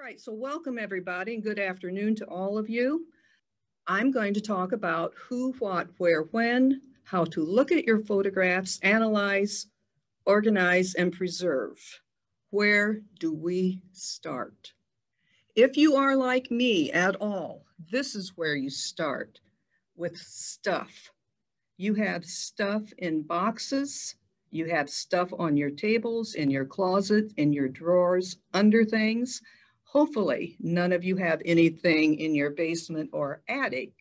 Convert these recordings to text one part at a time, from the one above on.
right, so welcome everybody and good afternoon to all of you. I'm going to talk about who, what, where, when, how to look at your photographs, analyze, organize, and preserve. Where do we start? If you are like me at all, this is where you start with stuff. You have stuff in boxes, you have stuff on your tables, in your closet, in your drawers, under things. Hopefully, none of you have anything in your basement or attic.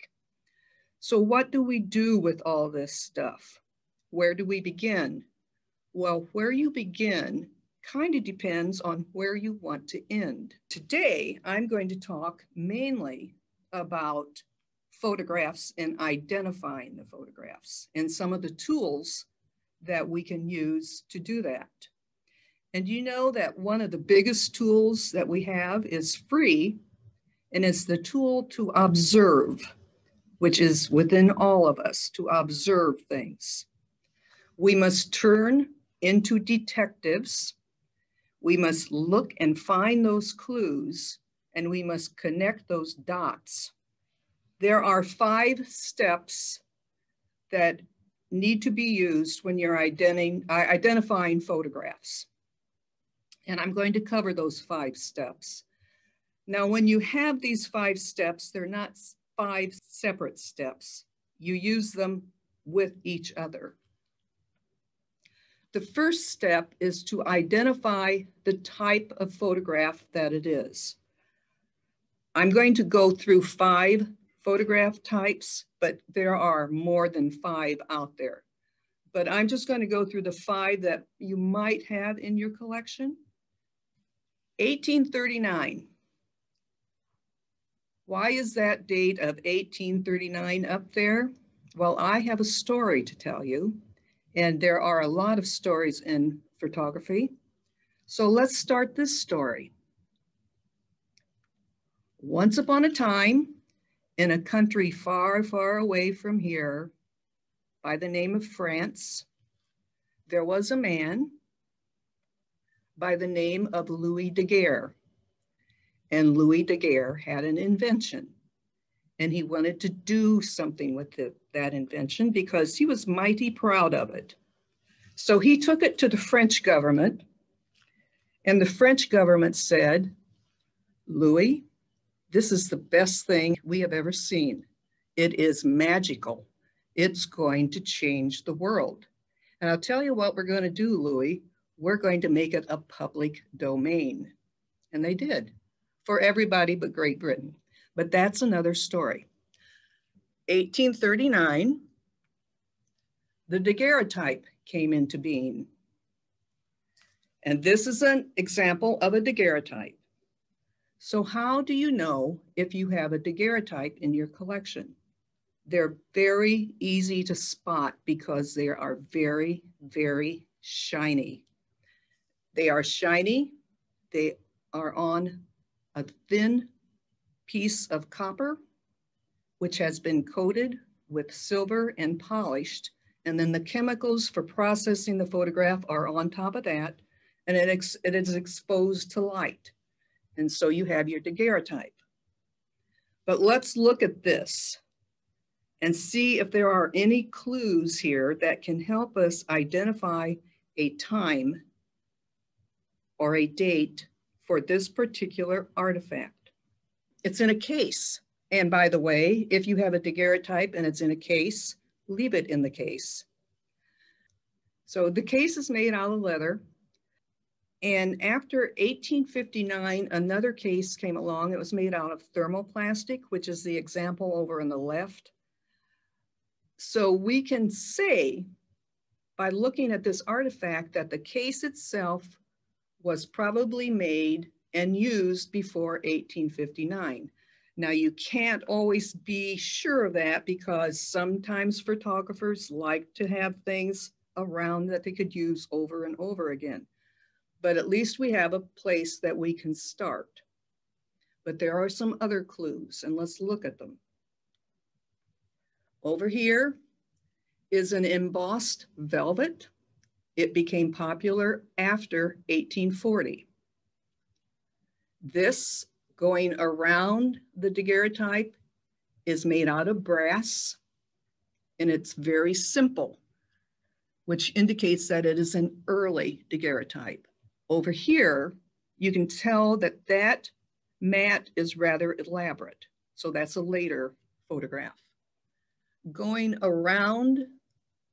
So what do we do with all this stuff? Where do we begin? Well, where you begin kind of depends on where you want to end. Today, I'm going to talk mainly about photographs and identifying the photographs and some of the tools that we can use to do that. And you know that one of the biggest tools that we have is free, and it's the tool to observe, which is within all of us, to observe things. We must turn into detectives. We must look and find those clues, and we must connect those dots. There are 5 steps that need to be used when you're identifying photographs. And I'm going to cover those 5 steps. Now, when you have these 5 steps, they're not 5 separate steps. You use them with each other. The first step is to identify the type of photograph that it is. I'm going to go through 5 photograph types, but there are more than 5 out there. But I'm just going to go through the 5 that you might have in your collection. 1839. Why is that date of 1839 up there? Well, I have a story to tell you, and there are a lot of stories in photography. So let's start this story. Once upon a time, in a country far, far away from here, by the name of France, there was a man by the name of Louis Daguerre. And Louis Daguerre had an invention, and he wanted to do something with that invention because he was mighty proud of it. So he took it to the French government, and the French government said, Louis, this is the best thing we have ever seen. It is magical. It's going to change the world. And I'll tell you what we're going to do, Louis. We're going to make it a public domain. And they did, for everybody but Great Britain. But that's another story. 1839, the Daguerreotype came into being. And this is an example of a Daguerreotype. So how do you know if you have a Daguerreotype in your collection? They're very easy to spot because they are very, very shiny. They are shiny. They are on a thin piece of copper, which has been coated with silver and polished. And then the chemicals for processing the photograph are on top of that, and it is exposed to light. And so you have your Daguerreotype. But let's look at this and see if there are any clues here that can help us identify a time or a date for this particular artifact. It's in a case. And by the way, if you have a Daguerreotype and it's in a case, leave it in the case. So the case is made out of leather. And after 1859, another case came along. It was made out of thermoplastic, which is the example over on the left. So we can say, by looking at this artifact, that the case itself was probably made and used before 1859. Now, you can't always be sure of that because sometimes photographers like to have things around that they could use over and over again. But at least we have a place that we can start. But there are some other clues, and let's look at them. Over here is an embossed velvet. It became popular after 1840. This Going around the daguerreotype is made out of brass, and it's very simple, which indicates that it is an early daguerreotype. Over here, you can tell that that mat is rather elaborate. So that's a later photograph. Going around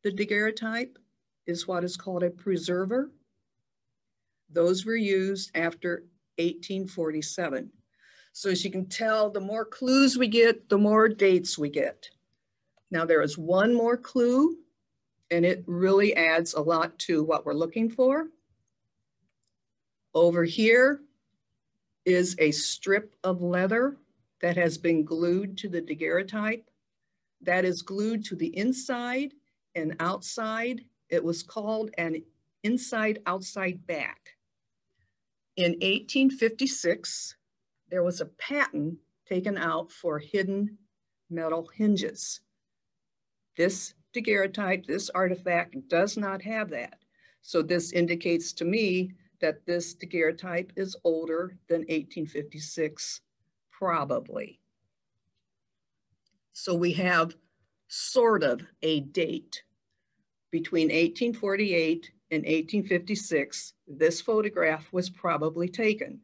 the daguerreotype is what is called a preserver. Those were used after 1847. So as you can tell, the more clues we get, the more dates we get. Now there is one more clue, and it really adds a lot to what we're looking for. Over here is a strip of leather that has been glued to the daguerreotype. That is glued to the inside and outside. It was called an inside-outside back. In 1856, there was a patent taken out for hidden metal hinges. This daguerreotype, this artifact, does not have that. So this indicates to me that this daguerreotype is older than 1856, probably. So we have sort of a date. Between 1848 and 1856, this photograph was probably taken.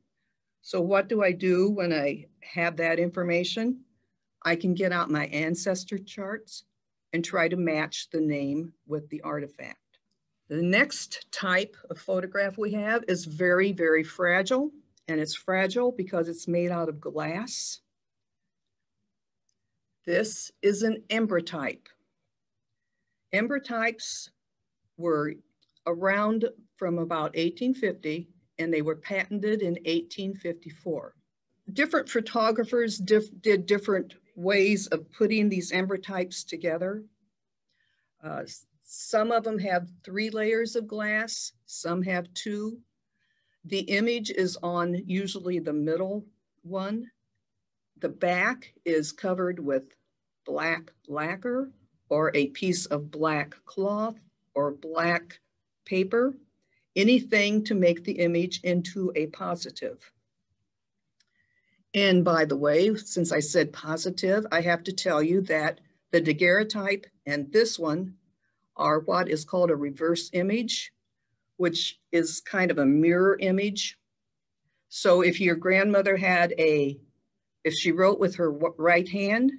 So what do I do when I have that information? I can get out my ancestor charts and try to match the name with the artifact. The next type of photograph we have is very, very fragile, and it's fragile because it's made out of glass. This is an Daguerreotype. Daguerreotypes were around from about 1850, and they were patented in 1854. Different photographers did different ways of putting these daguerreotypes together. Some of them have 3 layers of glass, some have 2. The image is on usually the middle one. The back is covered with black lacquer or a piece of black cloth or black paper, anything to make the image into a positive. And by the way, since I said positive, I have to tell you that the daguerreotype and this one are what is called a reverse image, which is kind of a mirror image. So if your grandmother had if she wrote with her right hand,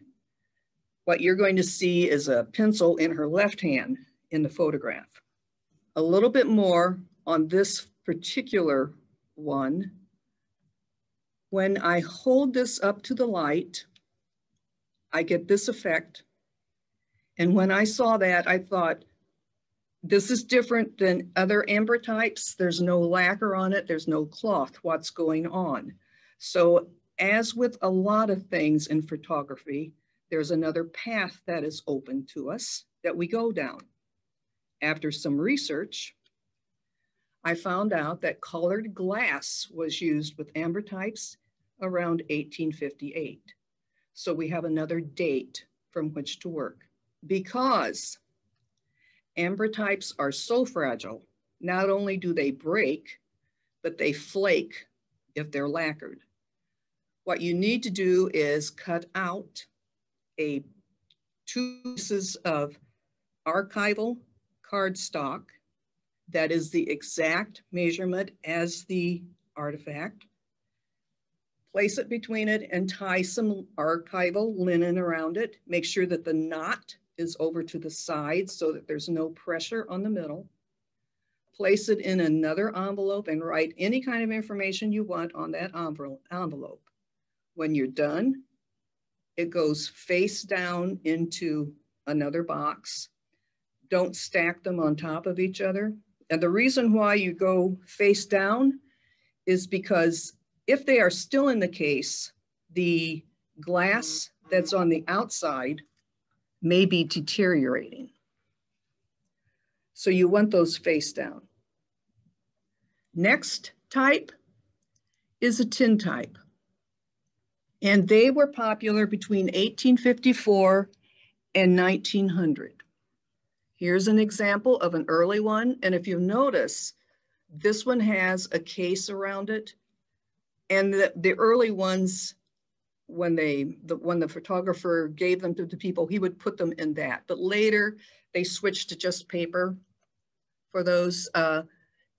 what you're going to see is a pencil in her left hand in the photograph. A little bit more on this particular one. When I hold this up to the light, I get this effect. And when I saw that, I thought, this is different than other daguerreotypes. There's no lacquer on it. There's no cloth. What's going on? So as with a lot of things in photography, there's another path that is open to us that we go down. After some research, I found out that colored glass was used with daguerreotypes around 1858. So we have another date from which to work. Because daguerreotypes are so fragile, not only do they break, but they flake if they're lacquered. What you need to do is cut out 2 pieces of archival cardstock that is the exact measurement as the artifact. Place it between it and tie some archival linen around it. Make sure that the knot is over to the side so that there's no pressure on the middle. Place it in another envelope and write any kind of information you want on that envelope. When you're done, it goes face down into another box. Don't stack them on top of each other. And the reason why you go face down is because if they are still in the case, the glass that's on the outside may be deteriorating. So you want those face down. Next type is a tintype. And they were popular between 1854 and 1900. Here's an example of an early one. And if you notice, this one has a case around it. And the early ones, when the photographer gave them to the people, he would put them in that. But later they switched to just paper for those.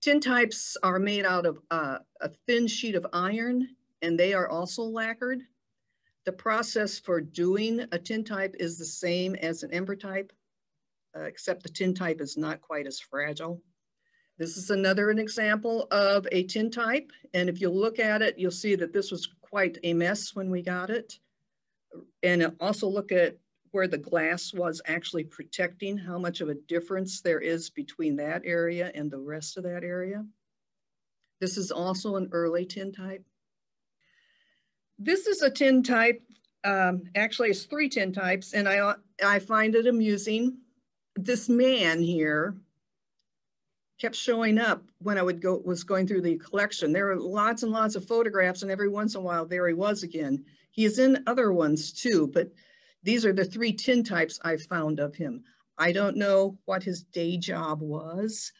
Tintypes are made out of a thin sheet of iron, and they are also lacquered. The process for doing a tintype is the same as an embertype, except the tintype is not quite as fragile. This is an example of a tintype, and if you look at it, you'll see that this was quite a mess when we got it. And also look at where the glass was actually protecting, how much of a difference there is between that area and the rest of that area. This is also an early tintype. This is a tintype. Actually, it's 3 tintypes, and I find it amusing. This man here kept showing up when I was going through the collection. There were lots and lots of photographs, and every once in a while, there he was again. He is in other ones too, but these are the 3 tintypes I found of him. I don't know what his day job was.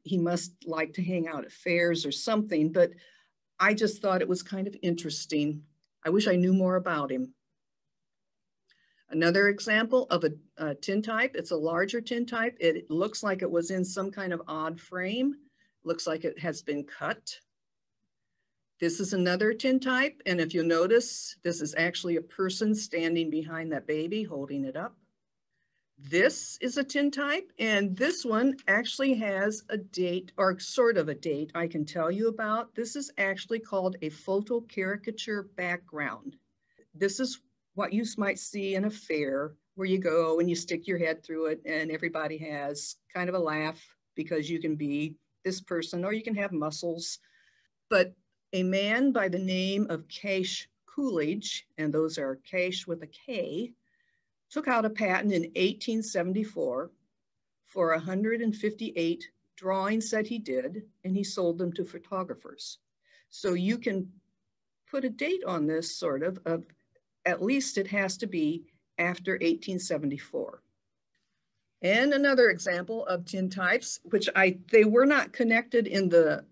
He must like to hang out at fairs or something, but I just thought it was kind of interesting. I wish I knew more about him. Another example of a tintype, it's a larger tintype. It looks like it was in some kind of odd frame. Looks like it has been cut. This is another tintype, and if you notice, this is actually a person standing behind that baby holding it up. This is a tintype, and this one actually has a date, or sort of a date I can tell you about. This is actually called a photo caricature background. This is what you might see in a fair where you go and you stick your head through it and everybody has kind of a laugh because you can be this person or you can have muscles. But a man by the name of Cash Coolidge, and those are Cash with a K, took out a patent in 1874 for 158 drawings that he did, and he sold them to photographers. So you can put a date on this sort of at least it has to be after 1874. And another example of tintypes, which they were not connected in the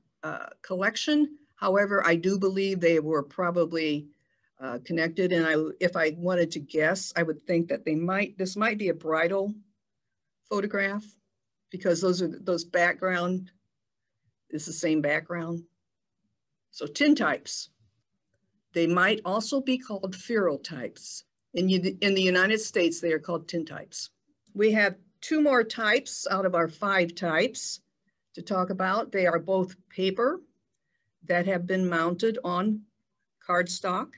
collection. However, I do believe they were probably connected. And if I wanted to guess, I would think that this might be a bridal photograph because those background is the same background. So tintypes. They might also be called ferrotypes. In the United States, they are called tintypes. We have 2 more types out of our 5 types to talk about. They are both paper that have been mounted on cardstock.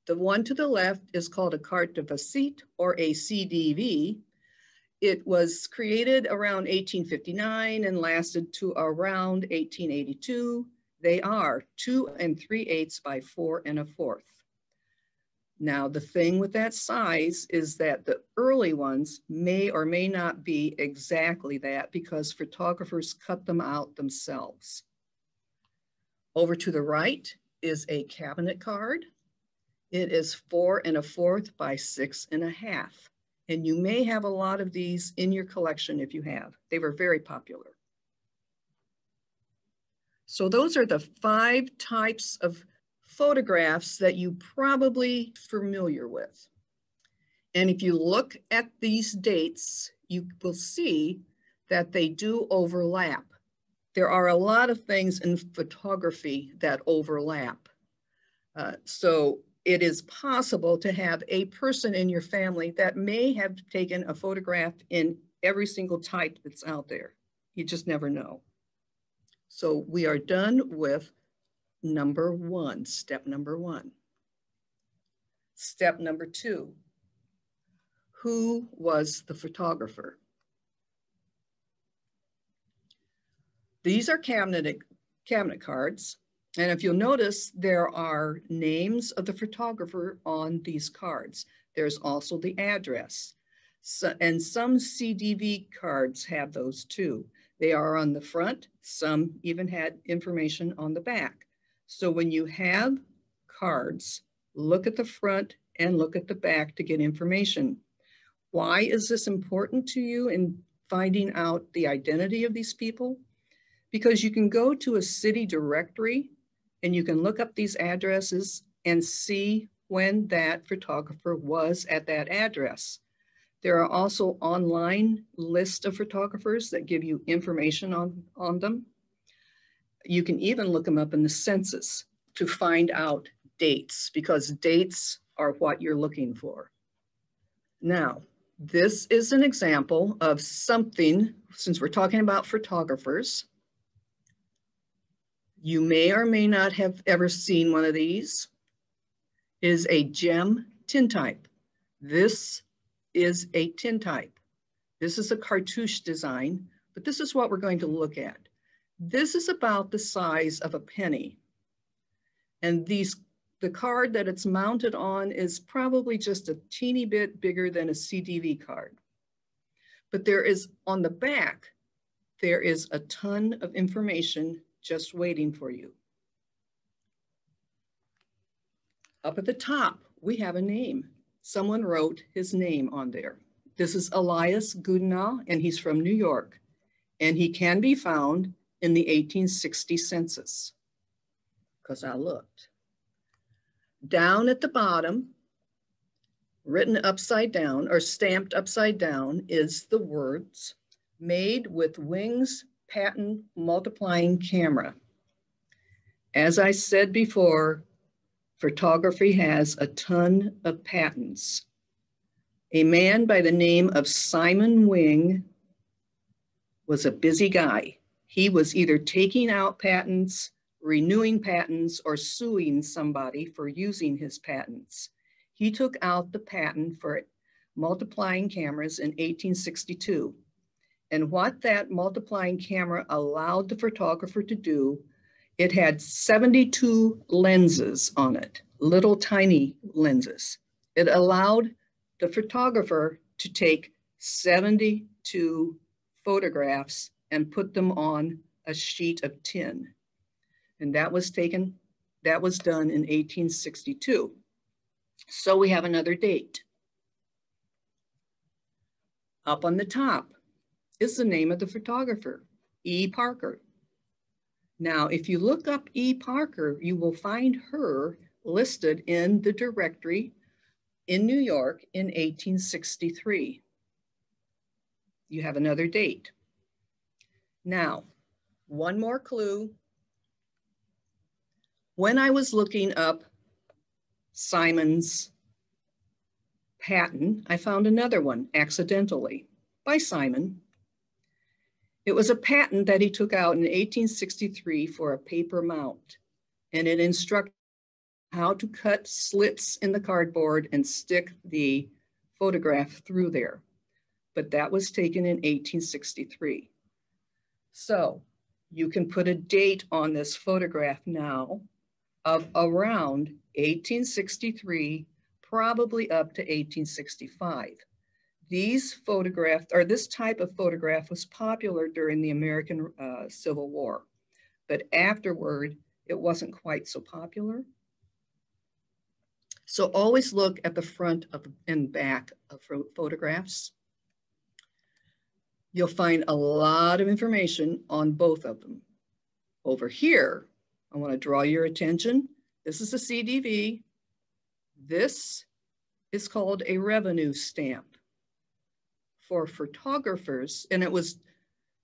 The one to the left is called a carte de visite or a CDV. It was created around 1859 and lasted to around 1882. They are 2 3/8 by 4 1/4. Now, the thing with that size is that the early ones may or may not be exactly that because photographers cut them out themselves. Over to the right is a cabinet card. It is 4 1/4 by 6 1/2. And you may have a lot of these in your collection if you have. They were very popular. So those are the 5 types of photographs that you probably familiar with. And if you look at these dates, you will see that they do overlap. There are a lot of things in photography that overlap. So it is possible to have a person in your family that may have taken a photograph in every single type that's out there. You just never know. So we are done with number 1, step number 1. Step number 2, who was the photographer? These are cabinet cards. And if you'll notice, there are names of the photographer on these cards. There's also the address. And some CDV cards have those too. They are on the front. Some even had information on the back. So when you have cards, look at the front and look at the back to get information. Why is this important to you in finding out the identity of these people? Because you can go to a city directory And you can look up these addresses and see when that photographer was at that address. There are also online lists of photographers that give you information on them. You can even look them up in the census to find out dates, because dates are what you're looking for. Now, this is an example of something, since we're talking about photographers, you may or may not have ever seen one of these, is a gem tintype. This is a tintype. This is a cartouche design, but this is what we're going to look at. This is about the size of a penny. And the card that it's mounted on is probably just a teeny bit bigger than a CDV card. But there is, on the back, there is a ton of information just waiting for you. Up at the top, we have a name. Someone wrote his name on there. This is Elias Goodenow, and he's from New York. And he can be found in the 1860 census, because I looked. Down at the bottom, written upside down or stamped upside down, is the words, "Made with Wings Patent Multiplying Camera." As I said before, photography has a ton of patents. A man by the name of Simon Wing was a busy guy. He was either taking out patents, renewing patents, or suing somebody for using his patents. He took out the patent for multiplying cameras in 1862. And what that multiplying camera allowed the photographer to do, it had 72 lenses on it, little tiny lenses. It allowed the photographer to take 72 photographs and put them on a sheet of tin. And that was done in 1862. So we have another date. Up on the top is the name of the photographer, E. Parker. Now, if you look up E. Parker, you will find her listed in the directory in New York in 1863. You have another date. Now, one more clue. When I was looking up Simon's patent, I found another one accidentally by Simon. It was a patent that he took out in 1863 for a paper mount, and it instructed how to cut slits in the cardboard and stick the photograph through there. But that was taken in 1863. So you can put a date on this photograph now of around 1863, probably up to 1865. These photographs, or this type of photograph, was popular during the American Civil War, but afterward, it wasn't quite so popular. So always look at the front and back of photographs. You'll find a lot of information on both of them. Over here, I want to draw your attention. This is a CDV. This is called a revenue stamp for photographers, and it was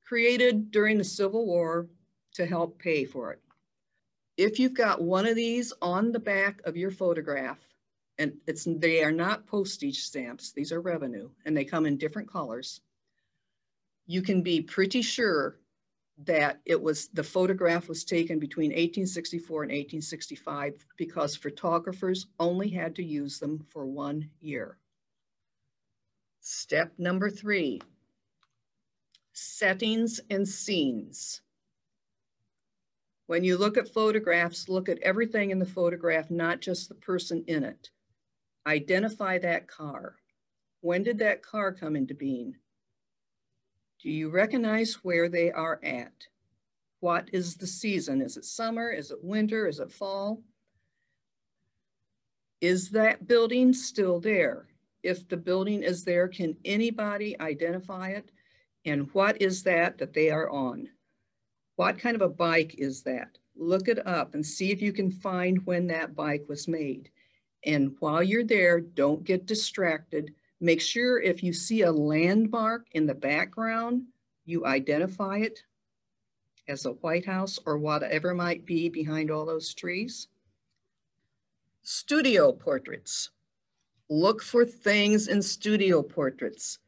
created during the Civil War to help pay for it. If you've got one of these on the back of your photograph, and they are not postage stamps, these are revenue, and they come in different colors, you can be pretty sure that the photograph was taken between 1864 and 1865, because photographers only had to use them for 1 year. Step number 3, settings and scenes. When you look at photographs, look at everything in the photograph, not just the person in it. Identify that car. When did that car come into being? Do you recognize where they are at? What is the season? Is it summer? Is it winter? Is it fall? Is that building still there? If the building is there, can anybody identify it? And what is that they are on? What kind of a bike is that? Look it up and see if you can find when that bike was made. And while you're there, don't get distracted. Make sure if you see a landmark in the background, you identify it as a White House or whatever might be behind all those trees. Studio portraits. Look for things in studio portraits.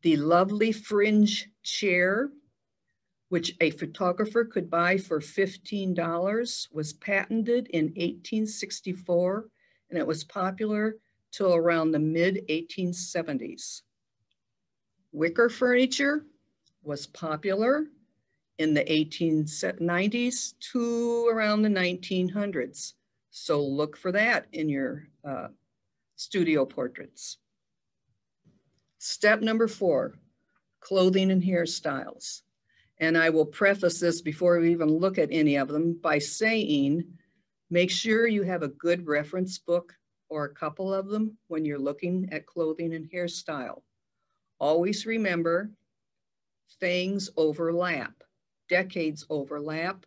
The lovely fringe chair, which a photographer could buy for $15, was patented in 1864, and it was popular till around the mid-1870s. Wicker furniture was popular in the 1890s to around the 1900s. So look for that in your studio portraits. Step number 4, clothing and hairstyles. And I will preface this before we even look at any of them by saying, make sure you have a good reference book or a couple of them when you're looking at clothing and hairstyle. Always remember, things overlap, decades overlap.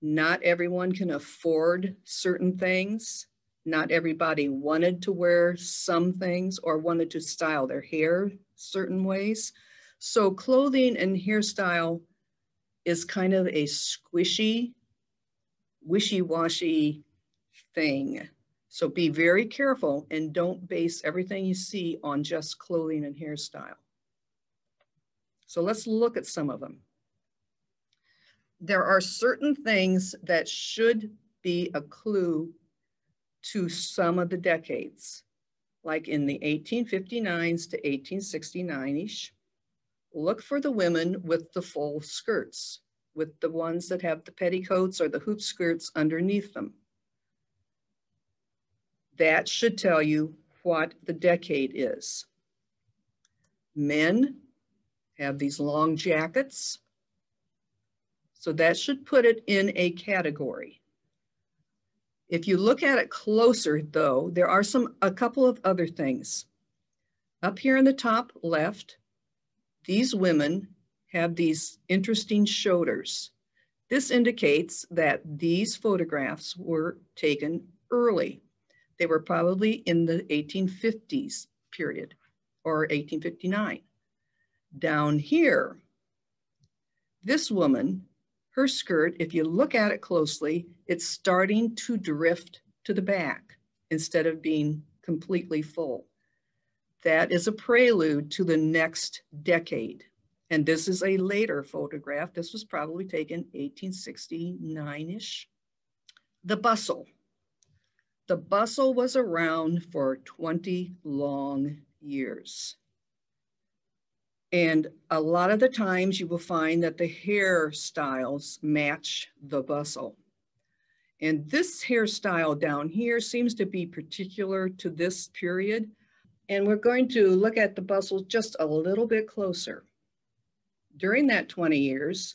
Not everyone can afford certain things. Not everybody wanted to wear some things or wanted to style their hair certain ways. So clothing and hairstyle is kind of a squishy, wishy-washy thing. So be very careful and don't base everything you see on just clothing and hairstyle. So let's look at some of them. There are certain things that should be a clue to some of the decades, like in the 1859s to 1869-ish. Look for the women with the full skirts, with the ones that have the petticoats or the hoop skirts underneath them. That should tell you what the decade is. Men have these long jackets, so that should put it in a category. If you look at it closer, though, there are a couple of other things. Up here in the top left, these women have these interesting shoulders. This indicates that these photographs were taken early. They were probably in the 1850s period or 1859. Down here, this woman, her skirt, if you look at it closely, it's starting to drift to the back instead of being completely full. That is a prelude to the next decade. And this is a later photograph. This was probably taken 1869-ish. The bustle. The bustle was around for 20 long years. And a lot of the times you will find that the hairstyles match the bustle. And this hairstyle down here seems to be particular to this period. And we're going to look at the bustle just a little bit closer. During that 20 years,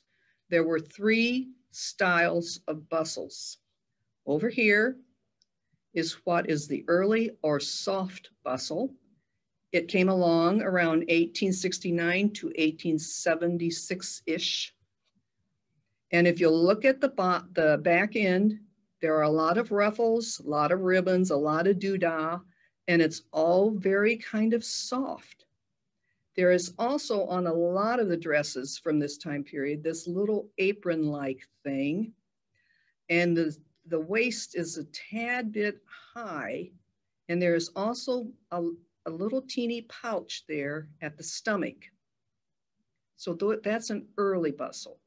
there were 3 styles of bustles. Over here is what is the early or soft bustle. It came along around 1869 to 1876-ish. And if you look at the back end, there are a lot of ruffles, a lot of ribbons, a lot of doodah, and it's all very kind of soft. There is also on a lot of the dresses from this time period, this little apron-like thing. And the waist is a tad bit high. And there's also a little teeny pouch there at the stomach. So that's an early bustle.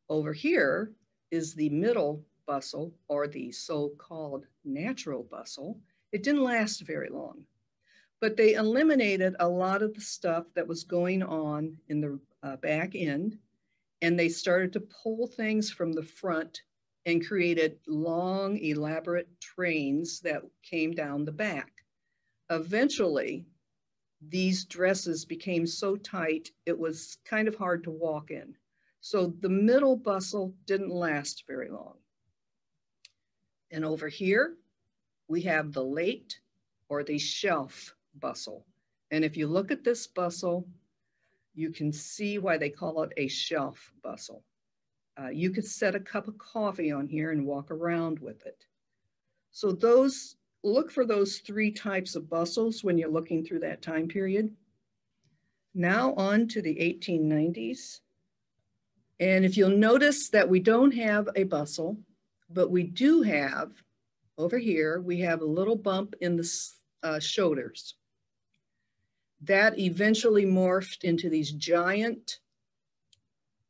Over here is the middle bustle, or the so-called natural bustle. It didn't last very long, but they eliminated a lot of the stuff that was going on in the back end, and they started to pull things from the front and created long, elaborate trains that came down the back. Eventually, these dresses became so tight, it was kind of hard to walk in. So the middle bustle didn't last very long. And over here, we have the late or the shelf bustle. And if you look at this bustle, you can see why they call it a shelf bustle. You could set a cup of coffee on here and walk around with it. So look for those 3 types of bustles when you're looking through that time period. Now on to the 1890s. And if you'll notice that we don't have a bustle, but we do have, over here, we have a little bump in the shoulders. That eventually morphed into these giant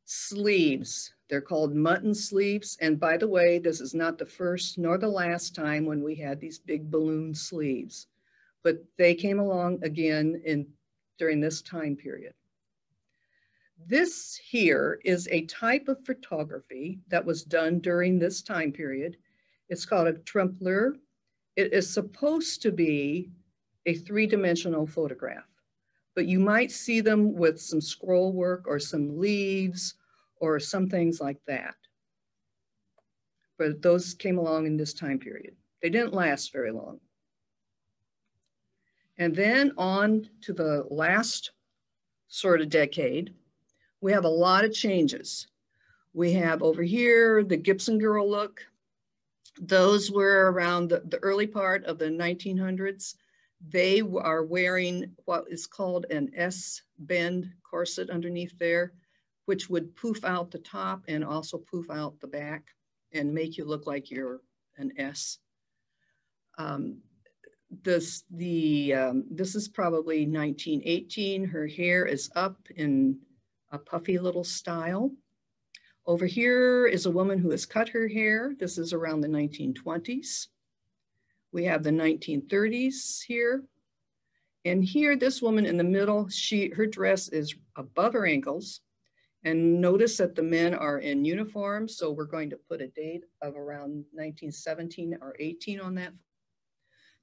sleeves. They're called mutton sleeves. And by the way, this is not the first nor the last time when we had these big balloon sleeves, but they came along again during this time period. This here is a type of photography that was done during this time period. It's called a trompe-l'oeil. It is supposed to be a 3-dimensional photograph, but you might see them with some scroll work or some leaves or some things like that. But those came along in this time period. They didn't last very long. And then on to the last sort of decade, we have a lot of changes. We have over here the Gibson girl look. Those were around the early part of the 1900s. They are wearing what is called an S-bend corset underneath there, which would poof out the top and also poof out the back and make you look like you're an S. This is probably 1918. Her hair is up in a puffy little style. Over here is a woman who has cut her hair. This is around the 1920s. We have the 1930s here. And here, this woman in the middle, her dress is above her ankles. And notice that the men are in uniform. So we're going to put a date of around 1917 or 18 on that.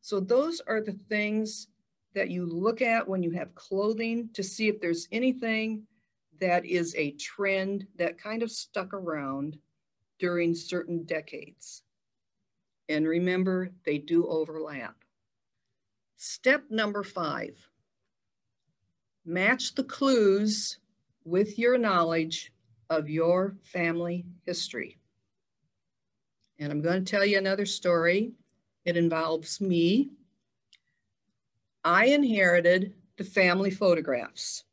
So those are the things that you look at when you have clothing to see if there's anything that is a trend that kind of stuck around during certain decades. And remember, they do overlap. Step number 5, match the clues with your knowledge of your family history. And I'm going to tell you another story. It involves me. I inherited the family photographs.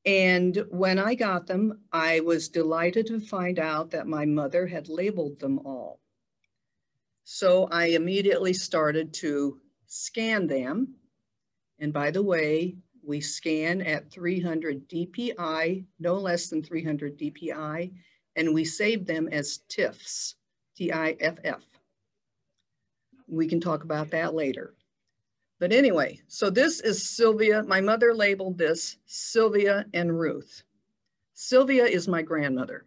And when I got them, I was delighted to find out that my mother had labeled them all. So I immediately started to scan them. And by the way, we scan at 300 DPI, no less than 300 DPI, and we save them as TIFFs, T-I-F-F. We can talk about that later. But anyway, so this is Sylvia. My mother labeled this Sylvia and Ruth. Sylvia is my grandmother.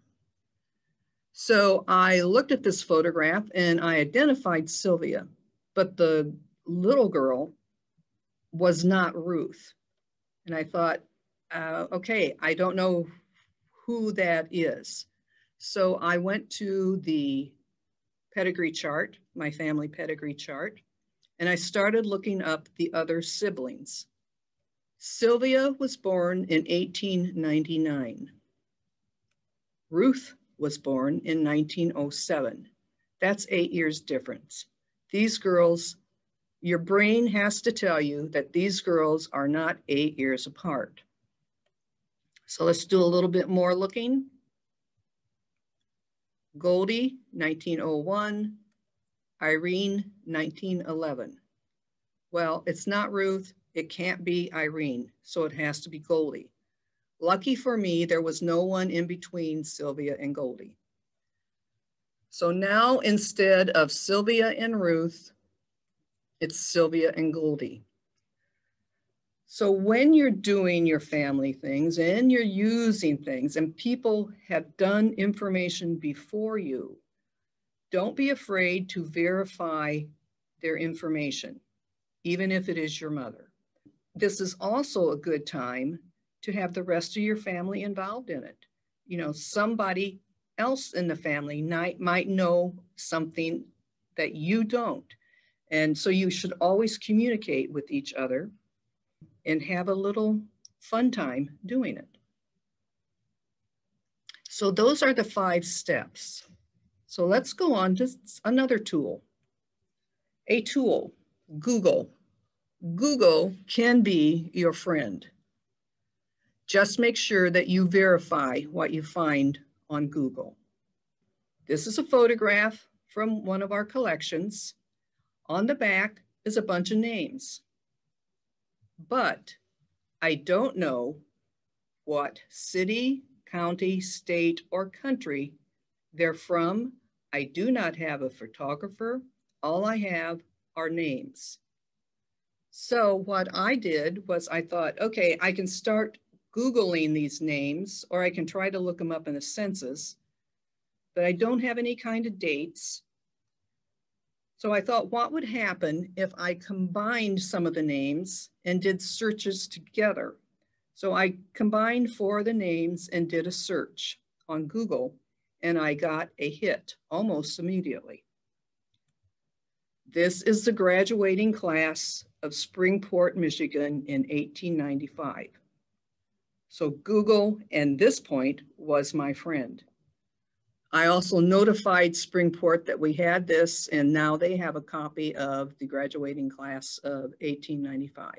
So I looked at this photograph and I identified Sylvia, but the little girl was not Ruth. And I thought, okay, I don't know who that is. So I went to the pedigree chart, my family pedigree chart, and I started looking up the other siblings. Sylvia was born in 1899. Ruth was born in 1907. That's 8 years difference. These girls, your brain has to tell you that these girls are not 8 years apart. So let's do a little bit more looking. Goldie, 1901. Irene, 1911. Well, it's not Ruth. It can't be Irene. So it has to be Goldie. Lucky for me, there was no one in between Sylvia and Goldie. So now instead of Sylvia and Ruth, it's Sylvia and Goldie. So when you're doing your family things and you're using things and people have done information before you, don't be afraid to verify their information, even if it is your mother. This is also a good time to have the rest of your family involved in it. You know, somebody else in the family might know something that you don't. And so you should always communicate with each other and have a little fun time doing it. So those are the 5 steps. So let's go on to another tool. A tool, Google. Google can be your friend. Just make sure that you verify what you find on Google. This is a photograph from one of our collections. On the back is a bunch of names, but I don't know what city, county, state, or country they're from. I do not have a photographer. All I have are names. So what I did was I thought, okay, I can start Googling these names, or I can try to look them up in the census, but I don't have any kind of dates. So I thought, what would happen if I combined some of the names and did searches together? So I combined 4 of the names and did a search on Google, and I got a hit almost immediately. This is the graduating class of Springport, Michigan in 1895. So Google, at this point, was my friend. I also notified Springport that we had this, and now they have a copy of the graduating class of 1895.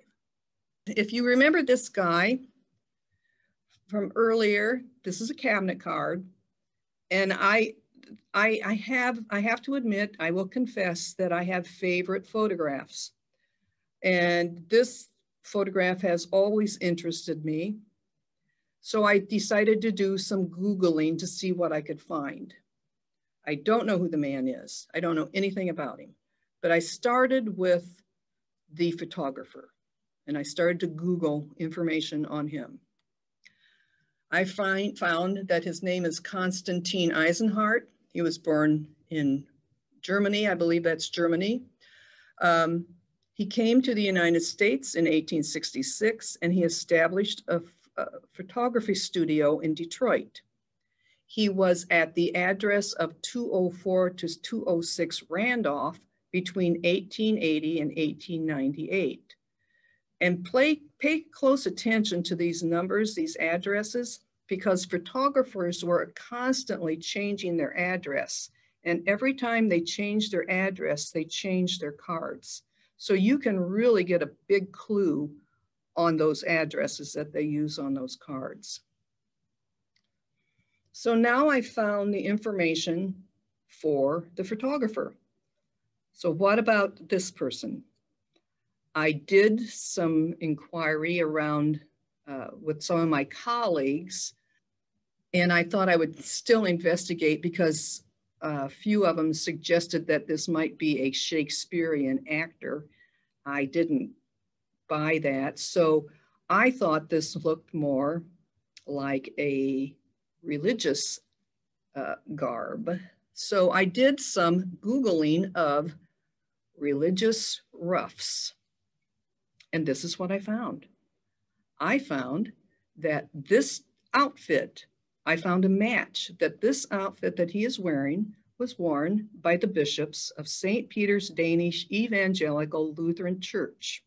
If you remember this guy from earlier, this is a cabinet card, and I have to admit, I will confess that I have favorite photographs, and this photograph has always interested me. So I decided to do some Googling to see what I could find. I don't know who the man is. I don't know anything about him, but I started with the photographer, and I started to Google information on him. I found that his name is Konstantin Eisenhardt. He was born in Germany. I believe that's Germany. He came to the United States in 1866, and he established a photography studio in Detroit. He was at the address of 204 to 206 Randolph between 1880 and 1898. And pay close attention to these numbers, these addresses, because photographers were constantly changing their address. And every time they changed their address, they changed their cards. So you can really get a big clue on those addresses that they use on those cards. So now I found the information for the photographer. So what about this person? I did some inquiry around with some of my colleagues, and I thought I would still investigate because a few of them suggested that this might be a Shakespearean actor. I didn't buy that. So I thought this looked more like a religious garb. So I did some Googling of religious ruffs. And this is what I found. I found that this outfit, I found a match that this outfit that he is wearing was worn by the bishops of St. Peter's Danish Evangelical Lutheran Church.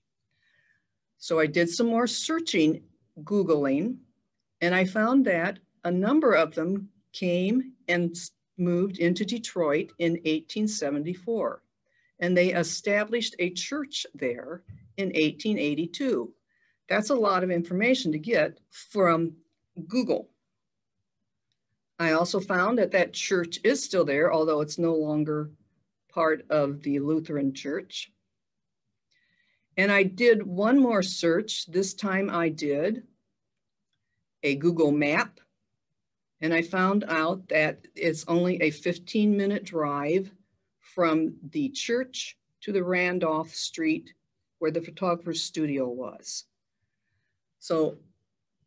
So I did some more searching, Googling, and I found that a number of them came and moved into Detroit in 1874. And they established a church there in 1882. That's a lot of information to get from Google. I also found that that church is still there, although it's no longer part of the Lutheran Church. And I did one more search. This time I did a Google map, and I found out that it's only a 15-minute drive from the church to the Randolph Street where the photographer's studio was. So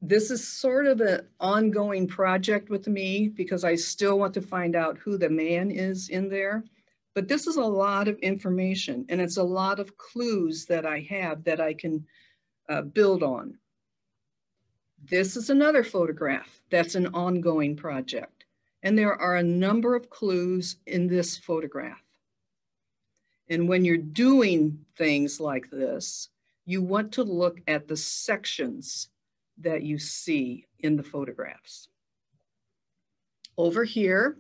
this is sort of an ongoing project with me because I still want to find out who the man is in there. But this is a lot of information, and it's a lot of clues that I have that I can build on. This is another photograph that's an ongoing project, and there are a number of clues in this photograph. And when you're doing things like this, you want to look at the sections that you see in the photographs. Over here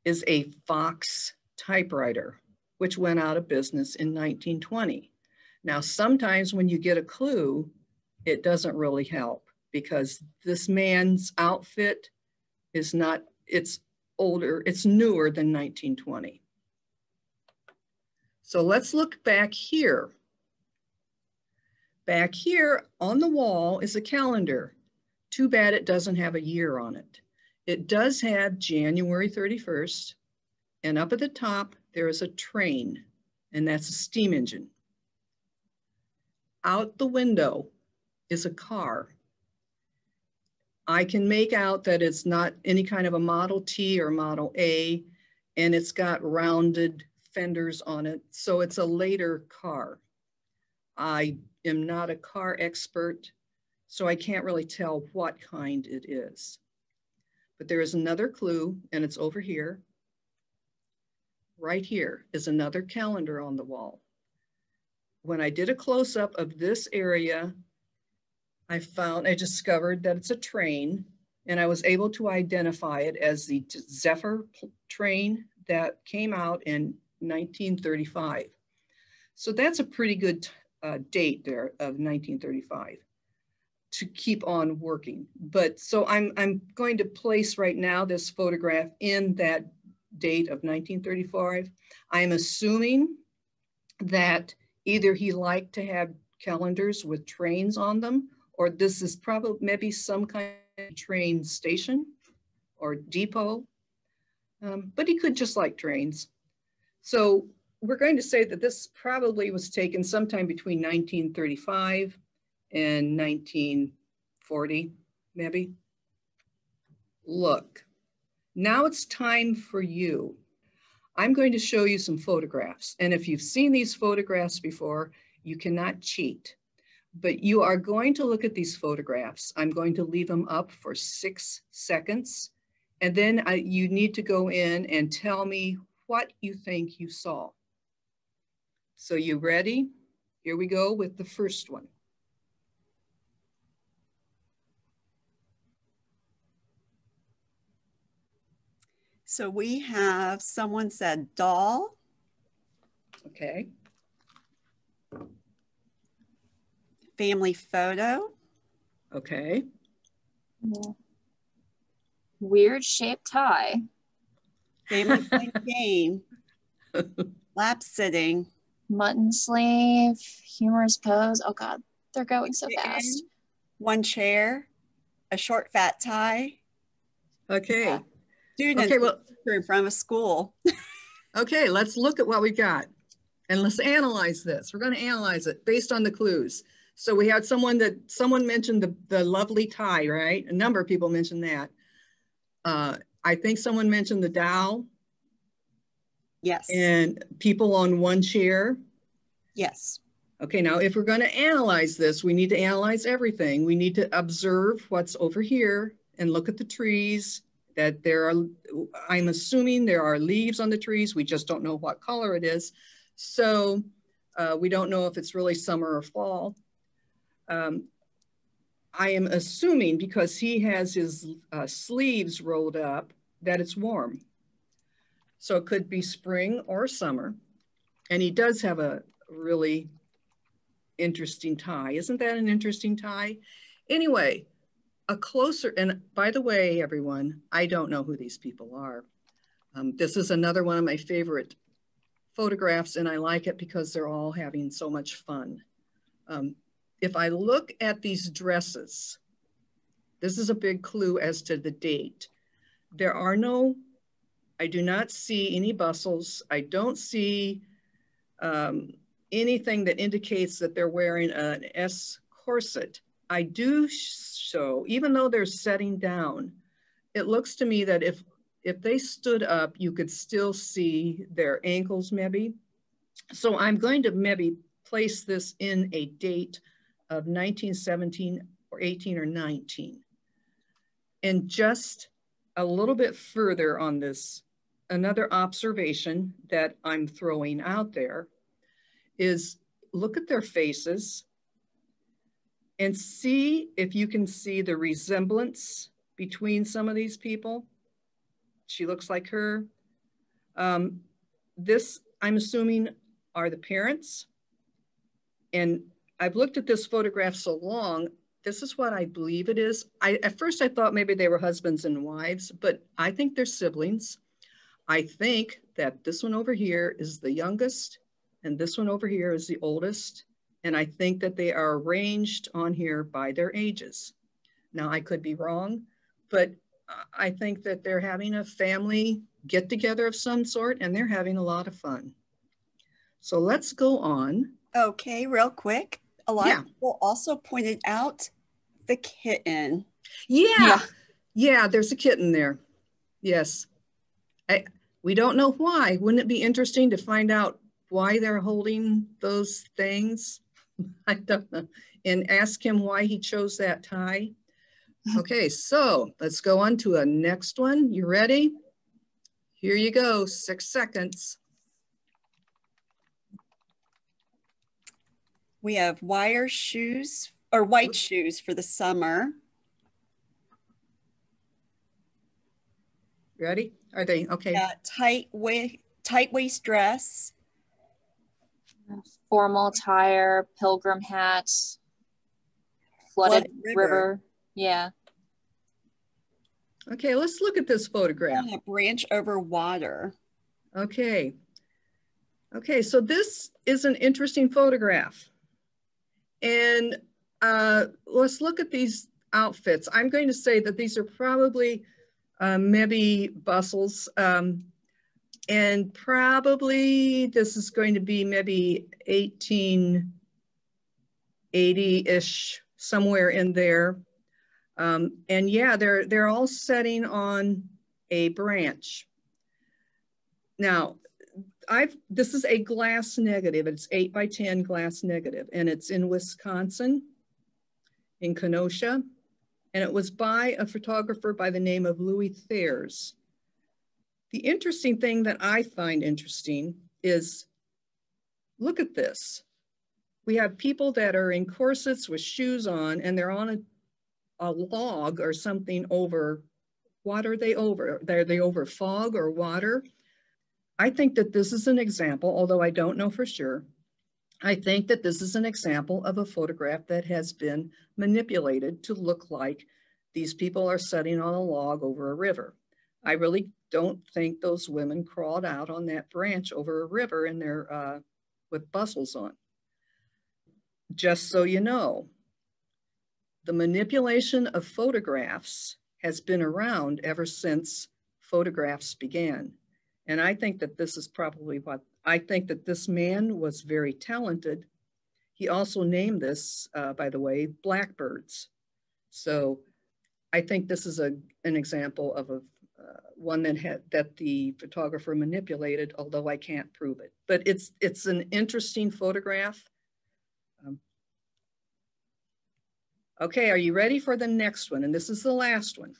is a Fox typewriter, which went out of business in 1920. Now, sometimes when you get a clue, it doesn't really help because this man's outfit is not, it's older, it's newer than 1920. So let's look back here. Back here on the wall is a calendar. Too bad it doesn't have a year on it. It does have January 31st, and up at the top, there is a train, and that's a steam engine. Out the window is a car. I can make out that it's not any kind of a Model T or Model A, and it's got rounded fenders on it, so it's a later car. I am not a car expert, so I can't really tell what kind it is. But there is another clue, and it's over here. Right here is another calendar on the wall. When I did a close-up of this area, I discovered that it's a train, and I was able to identify it as the Zephyr train that came out in 1935. So that's a pretty good date there of 1935 to keep on working. But so I'm going to place right now this photograph in that date of 1935. I'm assuming that either he liked to have calendars with trains on them, or this is probably maybe some kind of train station or depot, but he could just like trains. So we're going to say that this probably was taken sometime between 1935 and 1940, maybe. Look, now it's time for you. I'm going to show you some photographs. And if you've seen these photographs before, you cannot cheat. But you are going to look at these photographs. I'm going to leave them up for 6 seconds. And then you need to go in and tell me what you think you saw. So you ready? Here we go with the first one. So we have someone said doll. Okay. Family photo. Okay. Weird shaped tie. Family playing game. Lap sitting. Mutton sleeve. Humorous pose. Oh God, they're going so fast. One chair. A short fat tie. Okay. Yeah. Students Okay, well, in front of a school. okay, let's look at what we got and let's analyze this. We're going to analyze it based on the clues. So we had someone mentioned the lovely tie, right? A number of people mentioned that. I think someone mentioned the dowel. Yes. And people on one chair. Yes. Okay, now if we're going to analyze this, we need to analyze everything. We need to observe what's over here and look at the trees. That there are, I'm assuming there are leaves on the trees. We just don't know what color it is. So we don't know if it's really summer or fall. I am assuming because he has his sleeves rolled up that it's warm. So it could be spring or summer. And he does have a really interesting tie. Isn't that an interesting tie? Anyway, a closer, and by the way, everyone, I don't know who these people are. This is another one of my favorite photographs, and I like it because they're all having so much fun. If I look at these dresses, this is a big clue as to the date. I do not see any bustles. I don't see anything that indicates that they're wearing an S corset. I do show, even though they're setting down, it looks to me that if they stood up, you could still see their ankles maybe. So I'm going to maybe place this in a date of 1917 or 18 or 19. And just a little bit further on this, another observation that I'm throwing out there is look at their faces and see if you can see the resemblance between some of these people. She looks like her. This, I'm assuming, are the parents. And I've looked at this photograph so long, this is what I believe it is. At first I thought maybe they were husbands and wives, but I think they're siblings. I think that this one over here is the youngest and this one over here is the oldest. And I think that they are arranged on here by their ages. Now I could be wrong, but I think that they're having a family get together of some sort and they're having a lot of fun. So let's go on. Okay, real quick. A lot of people also pointed out the kitten. Yeah, there's a kitten there. Yes. We don't know why. Wouldn't it be interesting to find out why they're holding those things? I don't know. And ask him why he chose that tie. Okay, so let's go on to a next one. You ready? Here you go, 6 seconds. We have wire shoes or white shoes for the summer. Ready? Are they okay? Tight waist dress. Formal attire, pilgrim hat, flooded river. Yeah. Okay, let's look at this photograph. On a branch over water. Okay. Okay, so this is an interesting photograph. And let's look at these outfits. I'm going to say that these are probably maybe bustles. And probably this is going to be maybe 1880-ish, somewhere in there. And yeah, they're all setting on a branch. Now, this is a glass negative. It's 8x10 glass negative, and it's in Wisconsin, in Kenosha, and it was by a photographer by the name of Louis Thayers. The interesting thing that I find interesting is, look at this. We have people that are in corsets with shoes on, and they're on a log or something over, what are they over? Are they over fog or water? I think that this is an example, although I don't know for sure. I think that this is an example of a photograph that has been manipulated to look like these people are sitting on a log over a river. I really don't think those women crawled out on that branch over a river in their, with bustles on. Just so you know, the manipulation of photographs has been around ever since photographs began. And I think that this is probably what, I think that this man was very talented. He also named this, by the way, blackbirds. So I think this is an example of one that the photographer manipulated, although I can't prove it. But it's an interesting photograph. Okay, are you ready for the next one? And this is the last one.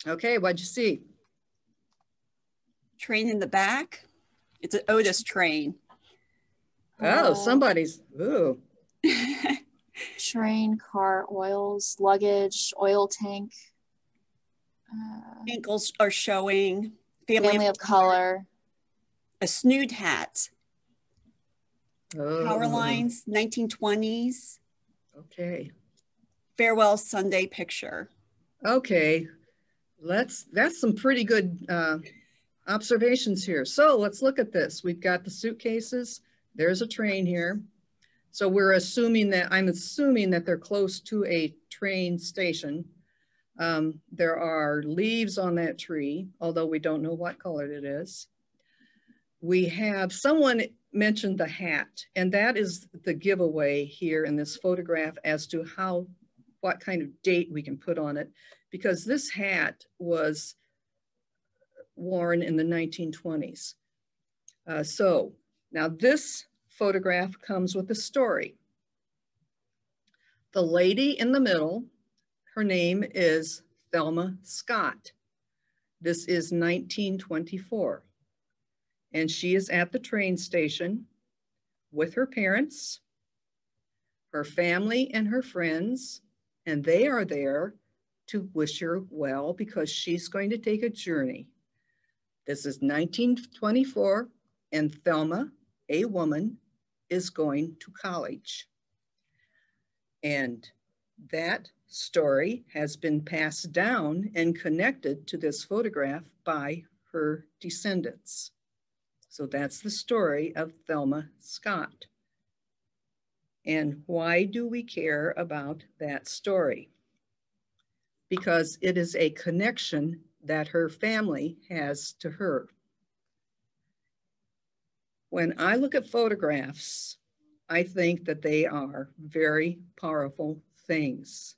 Okay, what'd you see? Train in the back. It's an Otis train. Oh, somebody's, ooh. Train, car, oils, luggage, oil tank. Ankles are showing. Family of color. A snood hat. Oh. Power lines, 1920s. Okay. Farewell Sunday picture. Okay. That's some pretty good observations here. So let's look at this. We've got the suitcases. There's a train here. So we're assuming that, I'm assuming that they're close to a train station. There are leaves on that tree, although we don't know what color it is. We have, someone mentioned the hat, and that is the giveaway here in this photograph as to what kind of date we can put on it, because this hat was worn in the 1920s. So now this photograph comes with a story. The lady in the middle, her name is Thelma Scott. This is 1924. And she is at the train station. with her parents, her family, and her friends, and they are there to wish her well because she's going to take a journey. This is 1924, and Thelma, a woman, is going to college. And that story has been passed down and connected to this photograph by her descendants. So that's the story of Thelma Scott. And why do we care about that story? Because it is a connection that her family has to her. When I look at photographs, I think that they are very powerful things.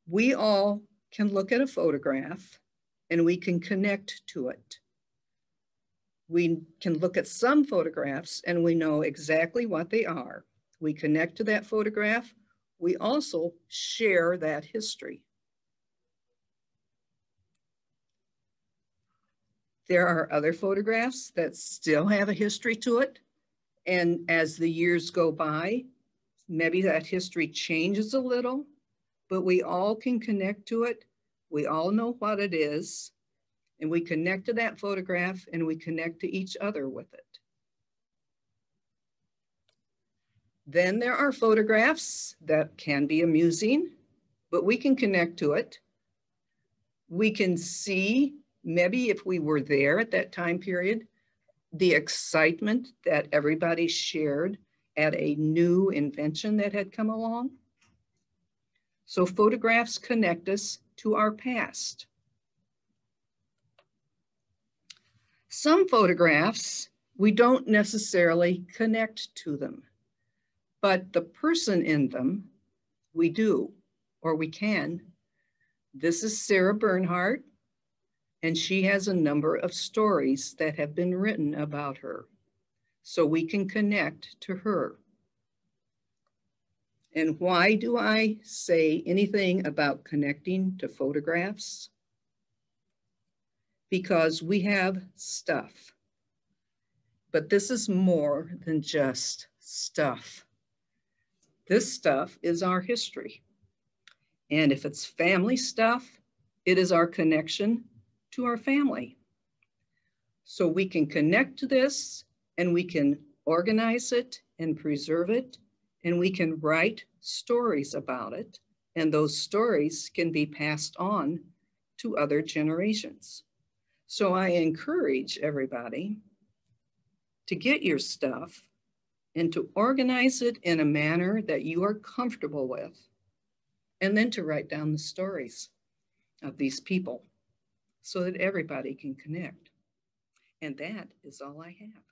We all can look at a photograph and we can connect to it. We can look at some photographs and we know exactly what they are. We connect to that photograph. We also share that history. There are other photographs that still have a history to it. And as the years go by, maybe that history changes a little, but we all can connect to it. We all know what it is. And we connect to that photograph and we connect to each other with it. Then there are photographs that can be amusing, but we can connect to it. We can see, maybe if we were there at that time period, the excitement that everybody shared at a new invention that had come along. So photographs connect us to our past. Some photographs, we don't necessarily connect to them, but the person in them, we do, or we can. This is Sarah Bernhardt, and she has a number of stories that have been written about her, so we can connect to her. And why do I say anything about connecting to photographs? Because we have stuff, but this is more than just stuff. This stuff is our history. And if it's family stuff, it is our connection to our family. So we can connect to this and we can organize it and preserve it, and we can write stories about it. And those stories can be passed on to other generations. So I encourage everybody to get your stuff and to organize it in a manner that you are comfortable with, and then to write down the stories of these people so that everybody can connect. And that is all I have.